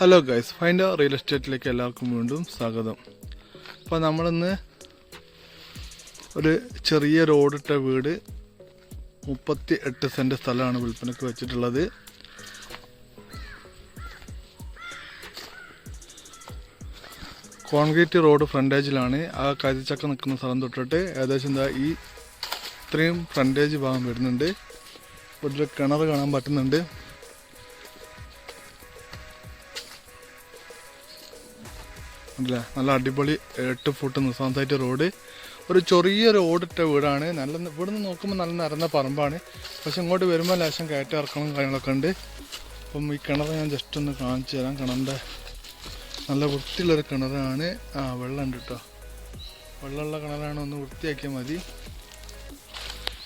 Hello guys, find real എസ്റ്റേറ്റിലേക്ക് എല്ലാവർക്കും വീണ്ടും സ്വാഗതം. അപ്പോൾ നമ്മളിന്ന് ഒരു ചെറിയ റോഡിട്ട വീട് 38 സെൻറ്റ് സ്ഥലമാണ് വിൽപ്പനയ്ക്ക് വെച്ചിട്ടുള്ളത്. കോൺക്രീറ്റ് റോഡ് ഫ്രണ്ടേജിലാണ്. ആ കരിച്ചക്ക നിൽക്കുന്ന സ്ഥലം തൊട്ടിട്ട് ഏകദേശം ഈ ഇത്രയും ഫ്രണ്ടേജ് ഭാഗം വരുന്നുണ്ട്. ഒരു കിണർ കാണാൻ പറ്റുന്നുണ്ട്. നല്ല അടിപൊളി 8 ഫുട്ട് നിസാന്തായിട്ട് റോഡ്. ഒരു ചെറിയൊരു ഓടിട്ട വീടാണ്. ഇവിടുന്ന് നോക്കുമ്പോൾ നല്ല നിറഞ്ഞ പറമ്പാണ്. പക്ഷെ ഇങ്ങോട്ട് വരുമ്പോൾ ലേശം കയറ്റം ഇറക്കണം കാര്യങ്ങളൊക്കെ ഉണ്ട്. അപ്പം ഈ കിണർ ഞാൻ ജസ്റ്റ് ഒന്ന് കാണിച്ചു തരാം. കിണറിൻ്റെ നല്ല വൃത്തിയുള്ളൊരു കിണറാണ്. വെള്ളം ഉണ്ട് കേട്ടോ. വെള്ളമുള്ള കിണറാണ്, ഒന്ന് വൃത്തിയാക്കിയാൽ മതി.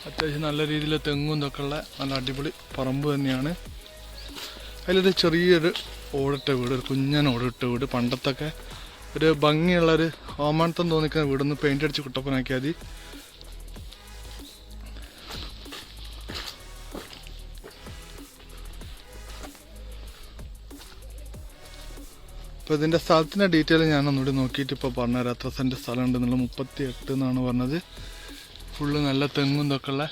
അത്യാവശ്യം നല്ല രീതിയിൽ തെങ്ങും ഇതൊക്കെ ഉള്ള നല്ല അടിപൊളി പറമ്പ് തന്നെയാണ്. അതിലൊരു ചെറിയൊരു ഓടിട്ട വീട്, ഒരു കുഞ്ഞൻ ഓടിട്ട വീട്. പണ്ടത്തൊക്കെ ഒരു ഭംഗിയുള്ളൊരു ഓമാനത്തം തോന്നിക്കുന്ന വീടൊന്ന് പെയിൻ്റ് അടിച്ച് കുട്ടപ്പനാക്കിയാൽ മതി. അപ്പോൾ ഇതിൻ്റെ സ്ഥലത്തിൻ്റെ ഡീറ്റെയിൽ ഞാൻ ഒന്നുകൂടി നോക്കിയിട്ട് ഇപ്പോൾ പറഞ്ഞുതരാം. എത്ര സെൻറ്റ് സ്ഥലം ഉണ്ടെന്നുള്ള 38 എന്നാണ് പറഞ്ഞത്. ഫുള്ള് നല്ല തെങ്ങും ഇതൊക്കെ ഉള്ള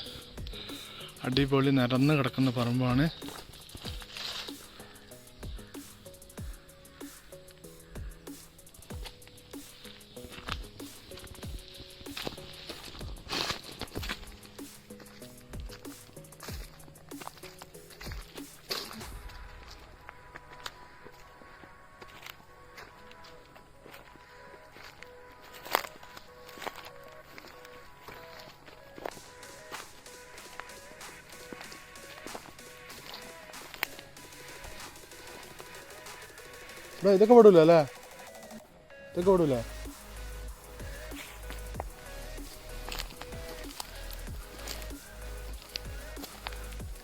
അടിപൊളി നിരന്ന് കിടക്കുന്ന പറമ്പാണ്. ഇതൊക്കെ പെടൂല അല്ലേ? ഇതൊക്കെ പെടൂല.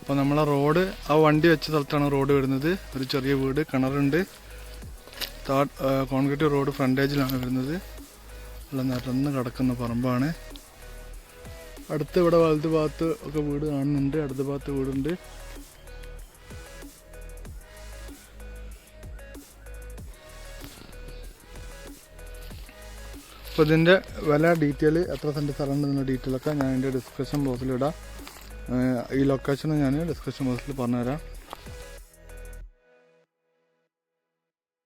അപ്പോൾ നമ്മളെ റോഡ് ആ വണ്ടി വെച്ച സ്ഥലത്താണ് റോഡ് വരുന്നത്. ഒരു ചെറിയ വീട്, കിണറുണ്ട്. കോൺക്രീറ്റ് റോഡ് ഫ്രണ്ടേജിലാണ് വരുന്നത്. നല്ല നിരന്ന് കിടക്കുന്ന പറമ്പാണ്. അടുത്ത് ഇവിടെ വലത് ഭാഗത്ത് ഒക്കെ വീട് കാണുന്നുണ്ട്. അടുത്ത ഭാഗത്ത് വീടുണ്ട്. അപ്പോൾ ഇതിൻ്റെ വില ഡീറ്റെയിൽ, എത്ര സെൻറ്റ് സ്ഥലം ഉണ്ടെന്നുള്ള ഡീറ്റെയിലൊക്കെ ഞാൻ എൻ്റെ ഡിസ്ക്രിപ്ഷൻ ബോക്സിലിടാം. ഈ ലൊക്കേഷൻ ഞാൻ ഡിസ്ക്രിപ്ഷൻ ബോക്സിൽ പറഞ്ഞുതരാം.